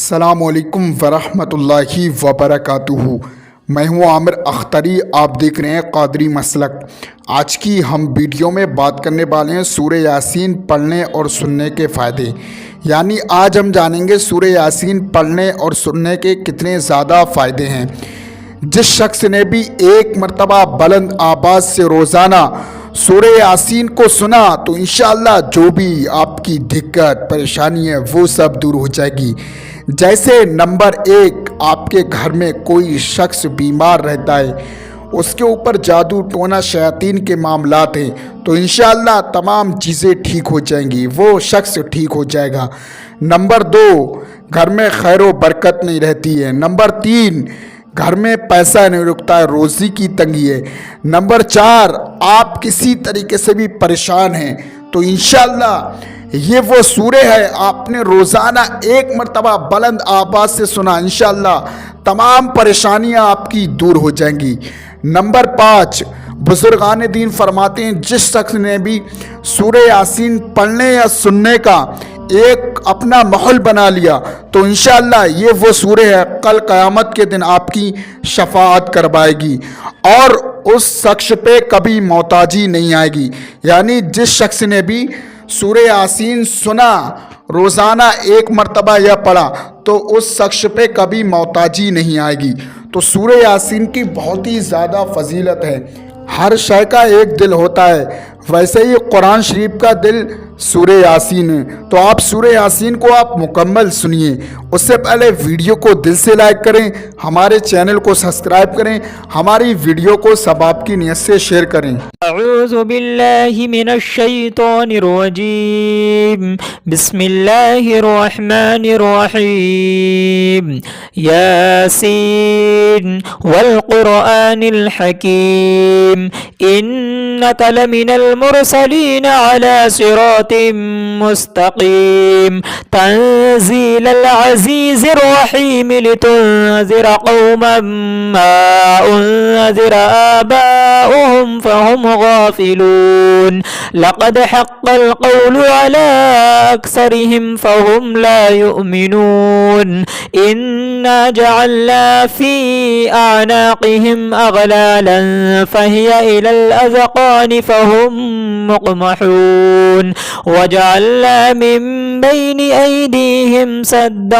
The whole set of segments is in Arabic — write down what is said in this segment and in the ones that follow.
अस्सलामुअलैकुम वरहमतुल्लाहि वबरकातुहू। मैं हूँ आमिर अख्तरी, आप देख रहे हैं कादरी मसलक। आज की हम वीडियो में बात करने वाले हैं सूरह यासीन पढ़ने और सुनने के फ़ायदे। यानी आज हम जानेंगे सूरह यासीन पढ़ने और सुनने के कितने ज़्यादा फ़ायदे हैं। जिस शख्स ने भी एक मरतबा बुलंद आवाज़ से रोज़ाना सूरह यासीन को सुना तो इंशाअल्लाह जो भी आपकी दिक्कत परेशानी है वो सब दूर हो जाएगी। जैसे नंबर 1, आपके घर में कोई शख्स बीमार रहता है, उसके ऊपर जादू टोना शयातीन के मामलात हैं, तो इंशाअल्लाह तमाम चीज़ें ठीक हो जाएंगी, वो शख्स ठीक हो जाएगा। नंबर 2, घर में खैर व बरकत नहीं रहती है। नंबर 3, घर में पैसा नहीं रुकता है, रोज़ी की तंगी है। नंबर 4, आप किसी तरीके से भी परेशान हैं तो इंशाअल्लाह ये वो सूरह है, आपने रोज़ाना एक मरतबा बुलंद आवाज़ से सुना, इंशाअल्लाह तमाम परेशानियां आपकी दूर हो जाएंगी। नंबर 5, बुजुर्गान दीन फरमाते हैं जिस शख्स ने भी सूरह यासीन पढ़ने या सुनने का एक अपना माहौल बना लिया तो इंशाअल्लाह ये वो सूरह है, कल क़यामत के दिन आपकी शफाअत करवाएगी और उस शख्स पे कभी मोहताजी नहीं आएगी। यानी जिस शख्स ने भी सूरह यासीन सुना, रोज़ाना एक मरतबा यह पढ़ा, तो उस शख्स पे कभी मोहताजी नहीं आएगी। तो सूरह यासीन की बहुत ही ज़्यादा फजीलत है। हर शय का एक दिल होता है, वैसे ही कुरान शरीफ का दिल सूरह यासीन है। तो आप सूरह यासीन को आप मुकम्मल सुनिए। उससे पहले वीडियो को दिल से लाइक करें, हमारे चैनल को सब्सक्राइब करें, हमारी वीडियो को सबाब की नियत से शेयर करें। अऊज़ु बिल्लाहि मिनश शैतानिर रजीम। बिस्मिल्लाहिर रहमानिर रहीम। यासीन वल कुरआनिल हकीम इन्नका लमिनल मुरसलीन अला सिरातिम मुस्तकीम तंज़ीलल अज़ीज़िर रहीम लितुनज़िर कौमन मा उन्ज़िर आबाउहुम फहुम गाफिलून लक़द हक़्क़ल क़ौलु अला अक्सरिहिम फहुम ला युमिनून इन्ना जअलना फ़ी अअनाक़िहिम अग़लालन फ़हिय इलल अज़क़ानि फ़हुम मुक़महून वजअलना मिन बैनि ऐदीहिम सद्दन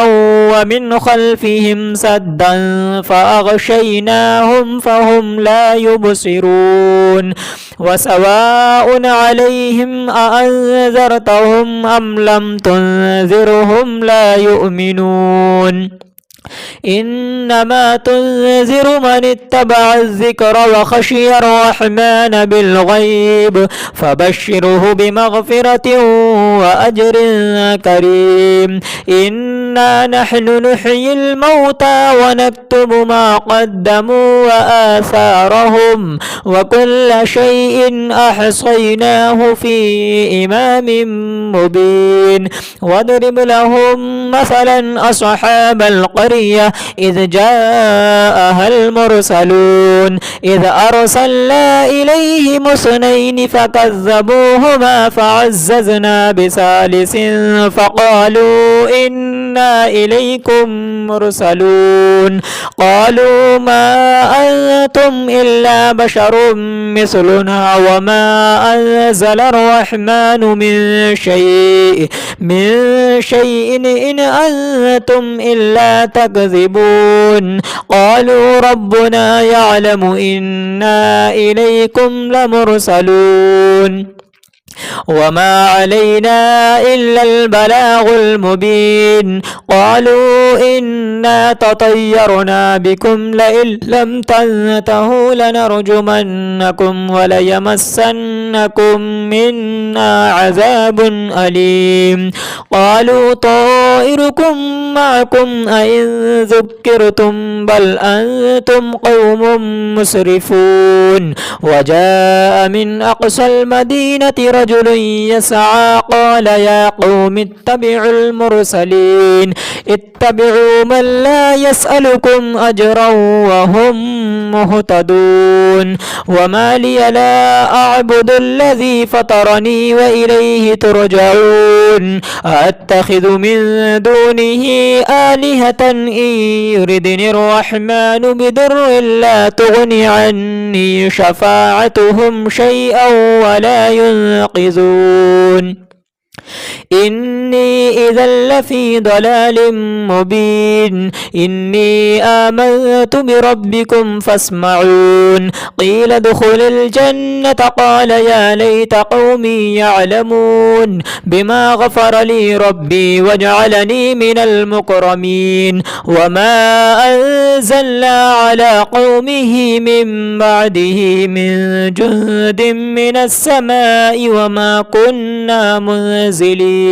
व मिन ख़ल्फ़िहिम सद्दन फ़अग़शयनाहुम फ़हुम ला युबसिरून वसवाउन अलैहिम अअन्ज़रतहुम अम लम तुन्ज़िरहुम ला युमिनून इन्नमा तुन्ज़िरु मन इत्तबअ ज़िक्र व खशिय अर्रहमान बिलग़ैब फबश्शिरहु बिमग़फ़िरतिन व अज्रिन करीम। इन्ना नहनु नुह्यिल मौता व नक्तुबु मा क़द्दमू व आसारहुम व कुल्ल शैइन अहसयनाहु फ़ी इमामिन मुबीन। वद्रिब लहुम मसलन अस्हाबल क़रिय्यह इज़ जाअहल मुरसलून इज़ अरसलना इलैहिम इस्नैनि फ़कज़्ज़बूहुमा फ़अज़्ज़ज़ना बिसालिसिन फ़क़ालू इन्ना इलैकुम मुरसलून क़ालू मा अंतुम इल्ला बशरुम मिस्लुना व मा अंज़लर रहमानु मिन शैइन इन अंतुम इल्ला तकज़िबून क़ालू रब्बुना यअलमु इन्ना इलैकुम लमुरसलून वमा अलैना इल्लल बलागुल मुबीन क़ालू इन्ना ततय्यरना बिकुम लइन लम तंतहू लनरजुमन्नकुम व लयमस्सन्नकुम मिन्ना अज़ाबुन अलीम क़ालू ताइरुकुम मअकुम अइन ज़ुक्किरतुम बल अंतुम क़ौमुम मुस्रिफून वजाअ मिन अक़सल मदीनति रजुलुन رجل يسعى قال يا قوم اتبعوا المرسلين اتبعوا من لا يسألكم أجرا وهم مهتدون وما لي لا أعبد الذي فطرني وإليه ترجعون أتخذ من دونه آلهة إن يردني الرحمن بضر لا تغني عني شفاعتهم شيئا ولا ينقذون إني إذا لفي ضلال مبين إني آمنت بربكم فاسمعون قيل ادخل الجنة قال يا ليت قومي يعلمون بما غفر لي ربي وجعلني من المكرمين وما أنزلنا على قومه من بعده من جند من السماء وما كنا منزلين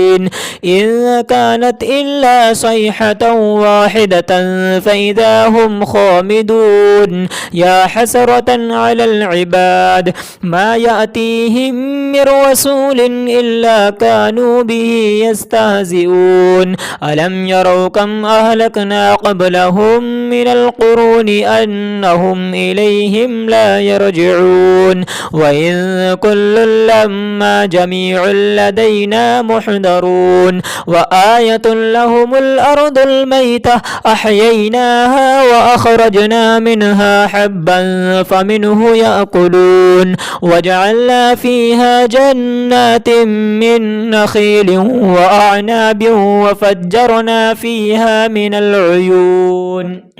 إن كانت إلا صيحة واحدة فإذا هم خامدون يا حسرة على العباد ما يأتيهم من رسول إلا كانوا به يستهزئون ألم يروا كم أهلكنا قبلهم من القرون أنهم إليهم لا يرجعون وإن كل لما جميع لدينا محضرون وآية لهم الأرض الميتة أحييناها وأخرجنا منها حبا فمنه يأكلون وجعلنا فيها جنات من نخيل وأعناب وفجرنا فيها من العيون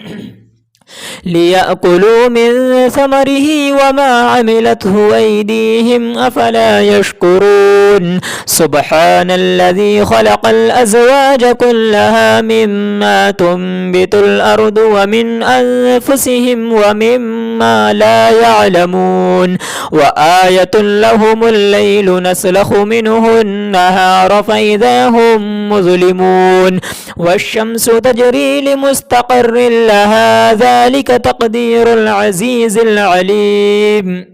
ليأكلوا من ثمره وما عملته أيديهم أفلا يشكرون سبحان الذي خلق الأزواج كلها مما تنبت الأرض ومن أنفسهم ومما لا يعلمون وآية لهم الليل نسلخ منه النهار فإذا هم مظلمون والشمس تجري لمستقر لها ذلك تقدير العزيز العليم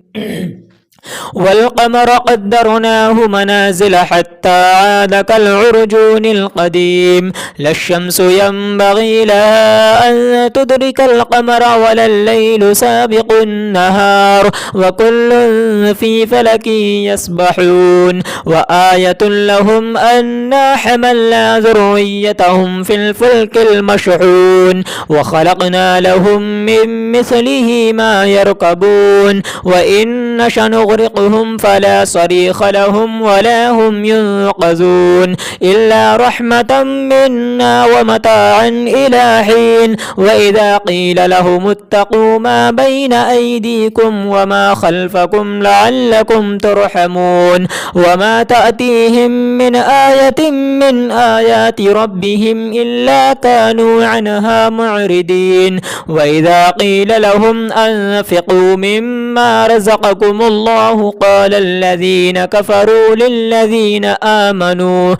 والقمر قدرناه منازل حتى عاد كالعرجون القديم لا الشمس ينبغي لها أن تدرك القمر ولا الليل سابق النهار وكل في فلك يسبحون وآية لهم أنا حملنا ذريتهم في الفلك المشحون وخلقنا لهم من مثله ما يركبون وإن نشأ نغرقهم فلا صريخ لهم ولا هم ينقذون إلا رحمة منا ومتاعا إلى حين وإذا قيل لهم اتقوا ما بين أيديكم وما خلفكم لعلكم ترحمون وما تأتيهم من آية من آيات ربهم إلا كانوا عنها معرضين وإذا قيل لهم أنفقوا مما رزقكم الله قال الذين كفروا للذين آمنوا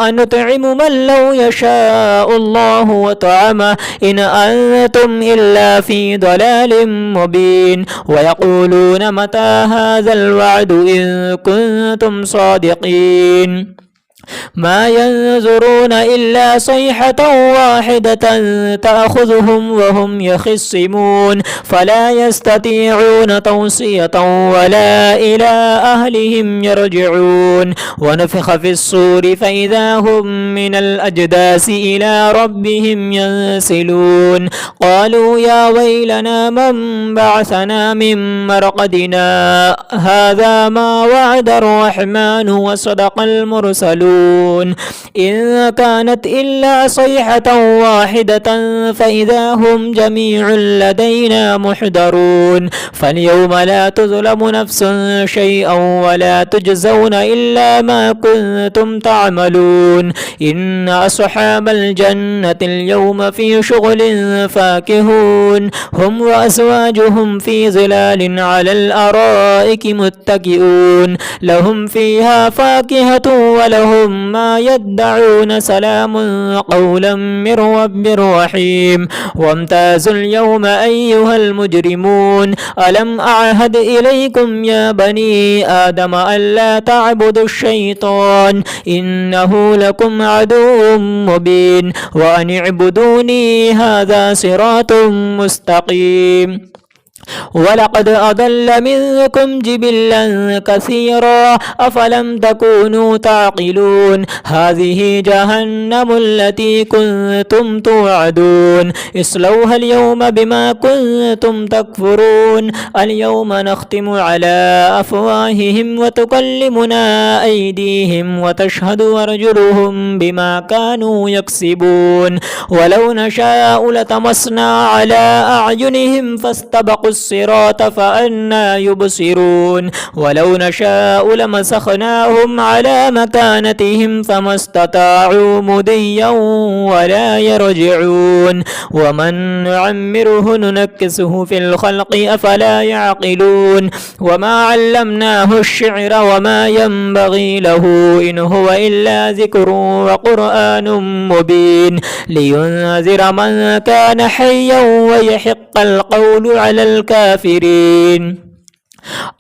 أنطعم من لو يشاء الله وطعمه إن أنتم إلا في ضلال مبين ويقولون متى هذا الوعد إن كنتم صادقين ما ينظرون إلا صيحة واحدة تأخذهم وهم يخصمون فلا يستطيعون توصية ولا إلى أهلهم يرجعون ونفخ في الصور فإذا هم من الأجداث إلى ربهم ينسلون قالوا يا ويلنا من بعثنا من مرقدنا هذا ما وعد الرحمن وصدق المرسلون إن كانت إلا صيحة واحدة فإذا هم جميع لدينا محضرون فاليوم لا تظلم نفس شيئا ولا تجزون إلا ما كنتم تعملون إن أصحاب الجنة اليوم في شغل فاكهون هم وأزواجهم في ظلال على الأرائك متكئون لهم فيها فاكهة ولهم لهم ما يدعون سلام قولا من رب رحيم وامتازوا اليوم أيها المجرمون ألم أعهد إليكم يا بني آدم ألا تعبدوا الشيطان إنه لكم عدو مبين وأن اعبدوني هذا صراط مستقيم ولقد أضل منكم جبلا كثيرا أفلم تكونوا تعقلون هذه جهنم التي كنتم توعدون اصلوها اليوم بما كنتم تكفرون اليوم نختم على أفواههم وتكلمنا أيديهم وتشهد أرجلهم بما كانوا يكسبون ولو نشاء لطمسنا على أعينهم فاستبقوا الصراط فأنى يبصرون ولو نشاء لمسخناهم على مكانتهم فما استطاعوا مضيا ولا يرجعون ومن نعمره ننكسه في الخلق أفلا يعقلون وما علمناه الشعر وما ينبغي له إن هو إلا ذكر وقرآن مبين لينذر من كان حيا ويحق القول على الكافرين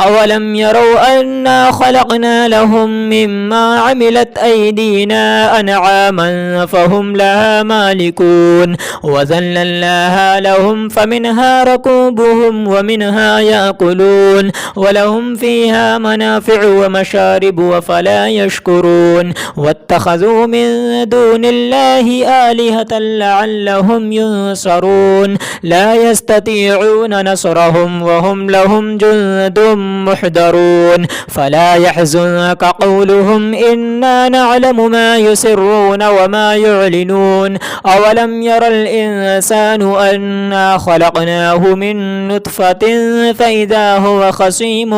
أولم يروا أنا خلقنا لهم مما عملت أيدينا أنعاما فهم لها مالكون وذللناها لهم فمنها ركوبهم ومنها يأكلون ولهم فيها منافع ومشارب وفلا يشكرون واتخذوا من دون الله آلهة لعلهم ينصرون لا يستطيعون نصرهم وهم لهم جند محضرون فلا يحزنك قولهم إنا نعلم ما يسرون وما يعلنون أولم ير الإنسان أنا خلقناه من نطفة فإذا هو خصيم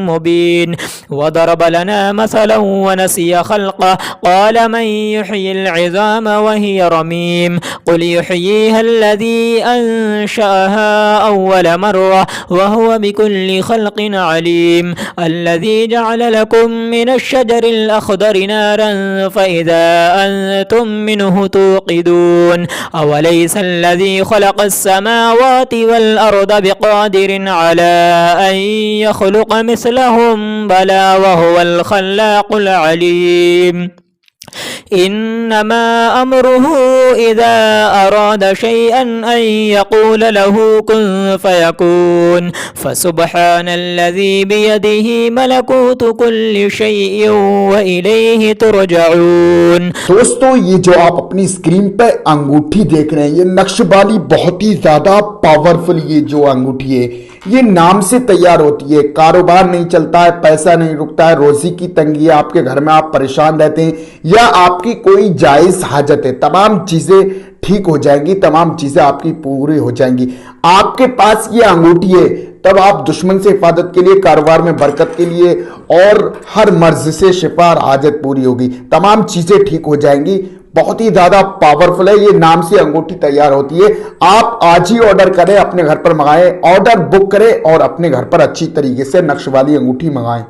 مبين وضرب لنا مثلا ونسي خلقه قال من يحيي العظام وهي رميم قل يحييها الذي أنشأها أول مرة وهو بكل خلق عليم الذي جعل لكم من الشجر الأخضر نارا فإذا أنتم منه توقدون أوليس الذي خلق السماوات والأرض بقادر على أن يخلق مثلهم بلى وهو الخلاق العليم إنما أمره إذا أراد شيئا أن يقول له كن فيكون فسبحان الذي بيده ملكوت كل شيء وإليه ترجعون. دوستو یہ جو آپ اپنی اسکرین پہ انگوٹھی دیکھ رہے ہیں یہ نقشبالی بہت ہی زیادہ پاورفل یہ جو انگوٹھی ہے یہ نام سے تیار ہوتی ہے. کاروبار نہیں چلتا ہے, پیسہ نہیں رکتا ہے, روزی کی تنگی ہے, آپ کے گھر میں آپ پریشان رہتے ہیں یا آپ کی کوئی جائز حاجت ہے, تمام چیزیں ٹھیک ہو جائیں گی, تمام چیزیں آپ کی پوری ہو جائیں گی. آپ کے پاس یہ انگوٹھی ہے تب آپ دشمن سے حفاظت کے لیے, کاروبار میں برکت کے لیے اور ہر مرض سے شفا اور حاجت پوری ہوگی, تمام چیزیں ٹھیک ہو جائیں گی. بہت ہی زیادہ پاورفل ہے, یہ نام سے انگوٹھی تیار ہوتی ہے. آپ آج ہی آرڈر کریں, اپنے گھر پر منگائیں, آرڈر بک کریں اور اپنے گھر پر اچھی طریقے سے نقش والی انگوٹھی منگائیں.